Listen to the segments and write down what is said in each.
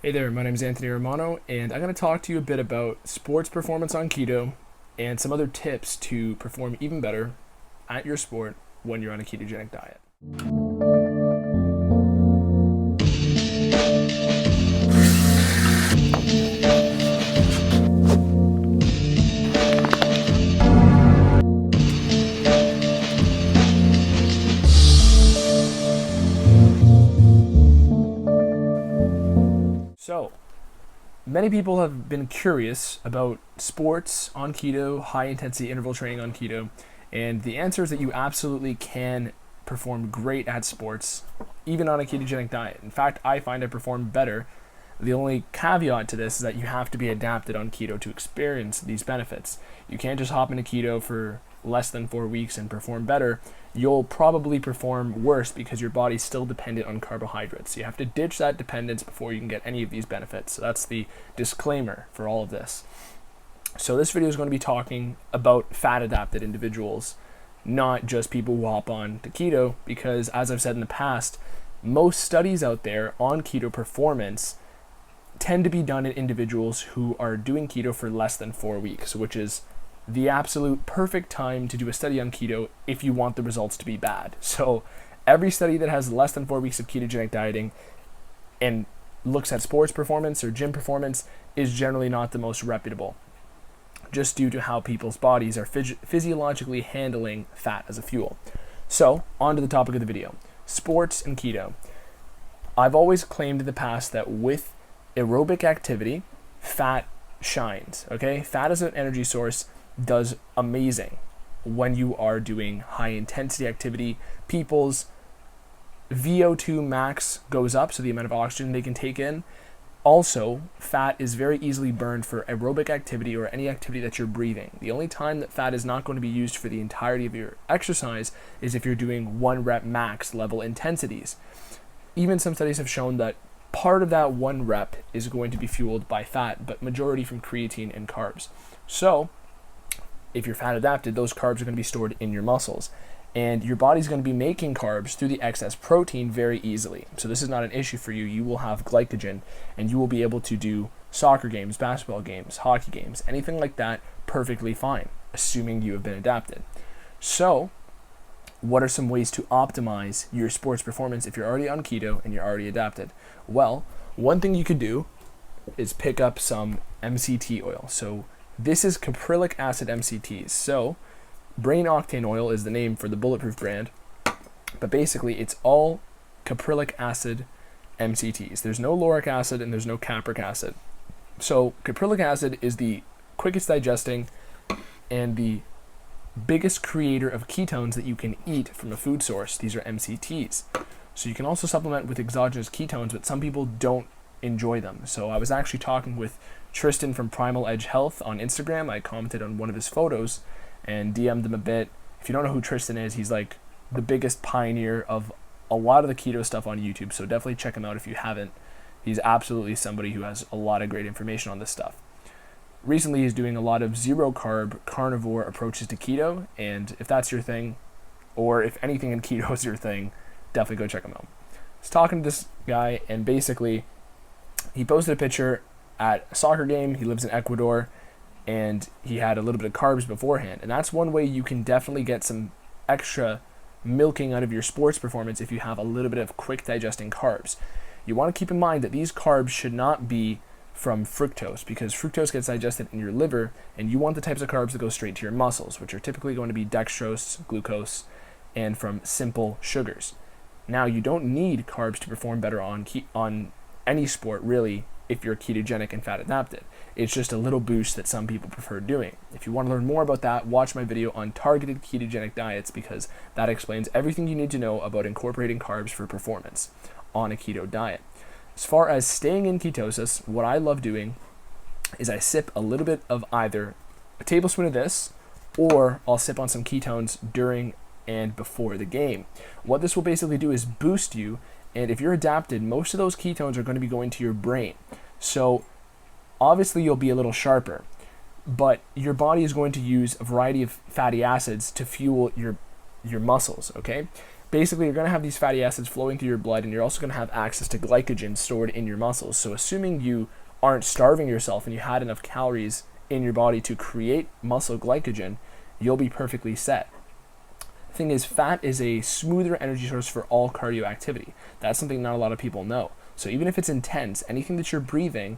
Hey there, my name is Anthony Romano, and I'm going to talk to you a bit about sports performance on keto and some other tips to perform even better at your sport when you're on a ketogenic diet. So, many people have been curious about sports on keto, high intensity interval training on keto, and the answer is that you absolutely can perform great at sports even on a ketogenic diet. In fact, I find I perform better. The only caveat to this is that you have to be adapted on keto to experience these benefits. You can't just hop into keto for less than 4 weeks and perform better. You'll probably perform worse because your body's still dependent on carbohydrates. You have to ditch that dependence before you can get any of these benefits. So that's the disclaimer for all of this. So this video is going to be talking about fat adapted individuals, not just people who hop on to keto, because as I've said in the past, most studies out there on keto performance tend to be done in individuals who are doing keto for less than 4 weeks, which is the absolute perfect time to do a study on keto if you want the results to be bad. So every study that has less than 4 weeks of ketogenic dieting and looks at sports performance or gym performance is generally not the most reputable, just due to how people's bodies are physiologically handling fat as a fuel. So on to the topic of the video, sports and keto. I've always claimed in the past that with aerobic activity, fat shines, okay? Fat as an energy source does amazing when you are doing high intensity activity. People's VO2 max goes up, so the amount of oxygen they can take in. Also, fat is very easily burned for aerobic activity or any activity that you're breathing. The only time that fat is not going to be used for the entirety of your exercise is if you're doing 1 rep max level intensities. Even some studies have shown that part of that 1 rep is going to be fueled by fat, but majority from creatine and carbs. So if you're fat adapted, those carbs are going to be stored in your muscles, and your body's going to be making carbs through the excess protein very easily. So this is not an issue for you. You will have glycogen, and you will be able to do soccer games, basketball games, hockey games, anything like that perfectly fine, assuming you have been adapted. So what are some ways to optimize your sports performance if you're already on keto and you're already adapted? Well, one thing you could do is pick up some MCT oil. So this is caprylic acid MCTs. So brain octane oil is the name for the bulletproof brand, but basically it's all caprylic acid MCTs. There's no lauric acid and there's no capric acid. So caprylic acid is the quickest digesting and the biggest creator of ketones that you can eat from a food source. These are MCTs. So you can also supplement with exogenous ketones, but some people don't enjoy them. So I was actually talking with Tristan from Primal Edge Health on Instagram. I commented on one of his photos and DM'd him a bit. If you don't know who Tristan is, he's like the biggest pioneer of a lot of the keto stuff on YouTube. So definitely check him out if you haven't. He's absolutely somebody who has a lot of great information on this stuff. Recently, he's doing a lot of zero carb carnivore approaches to keto, and if that's your thing, or if anything in keto is your thing, definitely go check him out. I was talking to this guy, and basically, he posted a picture at a soccer game. He lives in Ecuador, and he had a little bit of carbs beforehand, and that's one way you can definitely get some extra milking out of your sports performance if you have a little bit of quick digesting carbs. You want to keep in mind that these carbs should not be from fructose, because fructose gets digested in your liver, and you want the types of carbs that go straight to your muscles, which are typically going to be dextrose, glucose, and from simple sugars. Now, you don't need carbs to perform better on any sport, really, if you're ketogenic and fat adapted. It's just a little boost that some people prefer doing. If you want to learn more about that, watch my video on targeted ketogenic diets, because that explains everything you need to know about incorporating carbs for performance on a keto diet. As far as staying in ketosis, what I love doing is I sip a little bit of either a tablespoon of this, or I'll sip on some ketones during and before the game. What this will basically do is boost you, and if you're adapted, most of those ketones are going to be going to your brain. So obviously you'll be a little sharper, but your body is going to use a variety of fatty acids to fuel your muscles, okay? Basically, you're going to have these fatty acids flowing through your blood, and you're also going to have access to glycogen stored in your muscles. So assuming you aren't starving yourself and you had enough calories in your body to create muscle glycogen, you'll be perfectly set. The thing is, fat is a smoother energy source for all cardio activity. That's something not a lot of people know. So even if it's intense, anything that you're breathing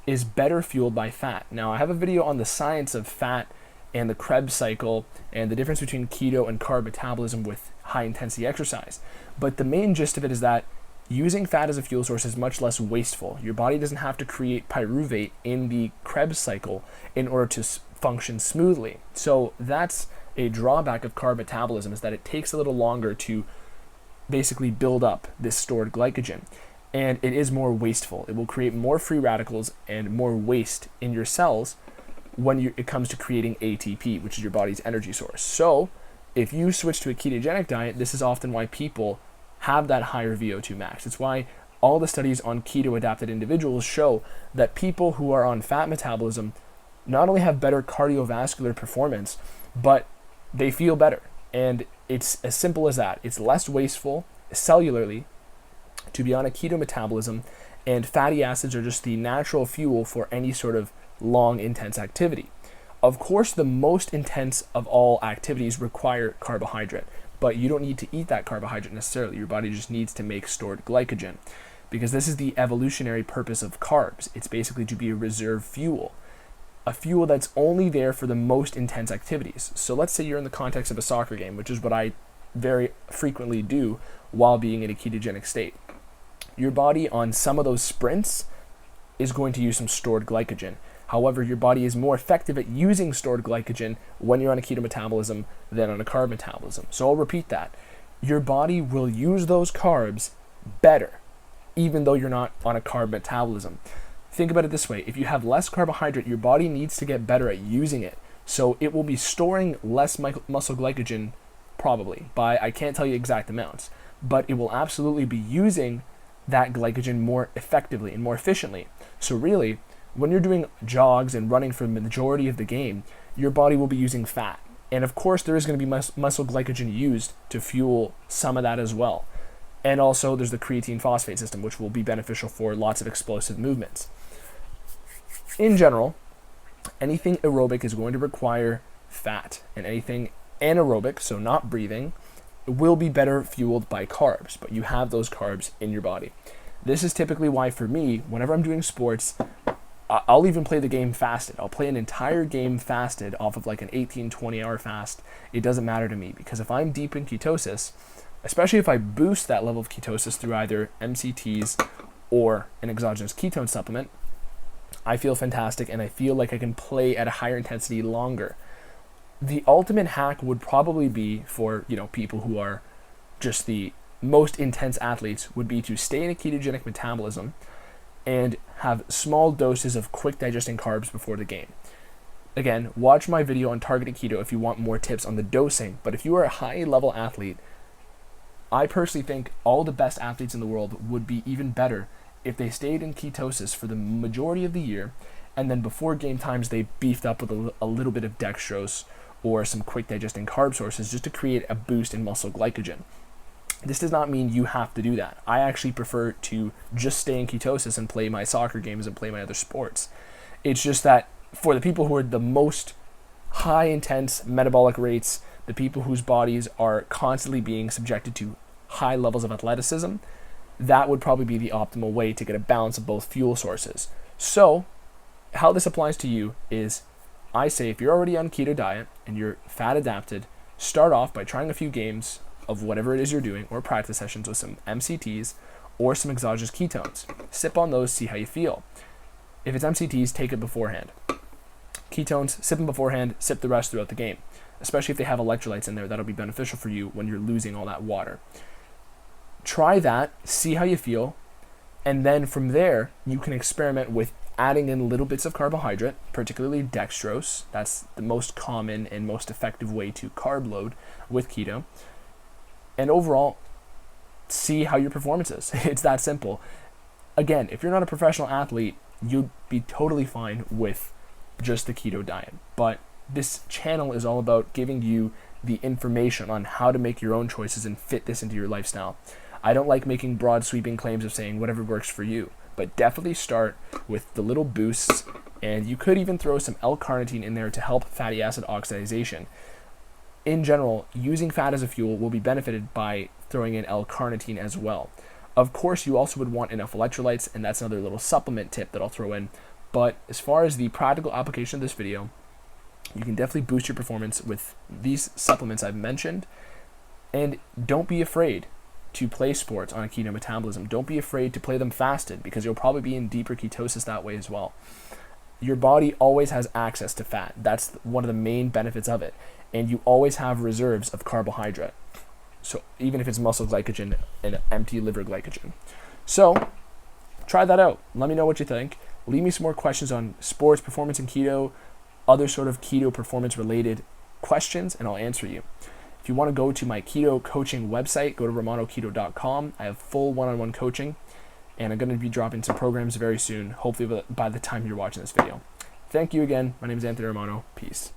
is better fueled by fat. Now, I have a video on the science of fat and the Krebs cycle and the difference between keto and carb metabolism with high intensity exercise. But the main gist of it is that using fat as a fuel source is much less wasteful. Your body doesn't have to create pyruvate in the Krebs cycle in order to function smoothly. So that's a drawback of carb metabolism, is that it takes a little longer to basically build up this stored glycogen. And it is more wasteful. It will create more free radicals and more waste in your cells when it comes to creating ATP, which is your body's energy source. So if you switch to a ketogenic diet, this is often why people have that higher VO2 max. It's why all the studies on keto adapted individuals show that people who are on fat metabolism not only have better cardiovascular performance, but they feel better. And it's as simple as that. It's less wasteful cellularly to be on a keto metabolism, and fatty acids are just the natural fuel for any sort of long, intense activity. Of course, the most intense of all activities require carbohydrate, but you don't need to eat that carbohydrate necessarily. Your body just needs to make stored glycogen, because this is the evolutionary purpose of carbs. It's basically to be a reserve fuel, a fuel that's only there for the most intense activities. So let's say you're in the context of a soccer game, which is what I very frequently do while being in a ketogenic state. Your body on some of those sprints is going to use some stored glycogen. However, your body is more effective at using stored glycogen when you're on a keto metabolism than on a carb metabolism. So I'll repeat that. Your body will use those carbs better, even though you're not on a carb metabolism. Think about it this way. If you have less carbohydrate, your body needs to get better at using it. So it will be storing less muscle glycogen, probably, by, I can't tell you exact amounts, but it will absolutely be using that glycogen more effectively and more efficiently. So really, when you're doing jogs and running for the majority of the game, your body will be using fat. And of course, there is going to be muscle glycogen used to fuel some of that as well. And also, there's the creatine phosphate system, which will be beneficial for lots of explosive movements. In general, anything aerobic is going to require fat, and anything anaerobic, so not breathing, will be better fueled by carbs, but you have those carbs in your body. This is typically why, for me, whenever I'm doing sports, I'll even play the game fasted. I'll play an entire game fasted off of like an 18, 20 hour fast. It doesn't matter to me, because if I'm deep in ketosis, especially if I boost that level of ketosis through either MCTs or an exogenous ketone supplement, I feel fantastic and I feel like I can play at a higher intensity longer. The ultimate hack would probably be for, people who are just the most intense athletes, would be to stay in a ketogenic metabolism and have small doses of quick digesting carbs before the game. Again, watch my video on targeted keto if you want more tips on the dosing, but if you are a high level athlete, I personally think all the best athletes in the world would be even better if they stayed in ketosis for the majority of the year, and then before game times they beefed up with a little bit of dextrose or some quick digesting carb sources just to create a boost in muscle glycogen. This does not mean you have to do that. I actually prefer to just stay in ketosis and play my soccer games and play my other sports. It's just that for the people who are the most high intense metabolic rates, the people whose bodies are constantly being subjected to high levels of athleticism, that would probably be the optimal way to get a balance of both fuel sources. So how this applies to you is, I say if you're already on keto diet and you're fat adapted, start off by trying a few games of whatever it is you're doing, or practice sessions with some MCTs or some exogenous ketones. Sip on those, see how you feel. If it's MCTs, take it beforehand. Ketones, sip them beforehand, sip the rest throughout the game. Especially if they have electrolytes in there, that'll be beneficial for you when you're losing all that water. Try that, see how you feel, and then from there, you can experiment with adding in little bits of carbohydrate, particularly dextrose. That's the most common and most effective way to carb load with keto. And overall, see how your performance is. It's that simple. Again, if you're not a professional athlete, you'd be totally fine with just the keto diet. But this channel is all about giving you the information on how to make your own choices and fit this into your lifestyle. I don't like making broad sweeping claims of saying whatever works for you, but definitely start with the little boosts, and you could even throw some L-carnitine in there to help fatty acid oxidation. In general, using fat as a fuel will be benefited by throwing in L-carnitine as well. Of course, you also would want enough electrolytes, and that's another little supplement tip that I'll throw in. But as far as the practical application of this video, you can definitely boost your performance with these supplements I've mentioned. And don't be afraid to play sports on a keto metabolism. Don't be afraid to play them fasted, because you'll probably be in deeper ketosis that way as well. Your body always has access to fat. That's one of the main benefits of it. And you always have reserves of carbohydrate. So even if it's muscle glycogen and empty liver glycogen. So try that out. Let me know what you think. Leave me some more questions on sports, performance in keto, other sort of keto performance related questions, and I'll answer you. If you want to go to my keto coaching website, go to romanoketo.com. I have full one-on-one coaching, and I'm going to be dropping some programs very soon, hopefully by the time you're watching this video. Thank you again. My name is Anthony Romano. Peace.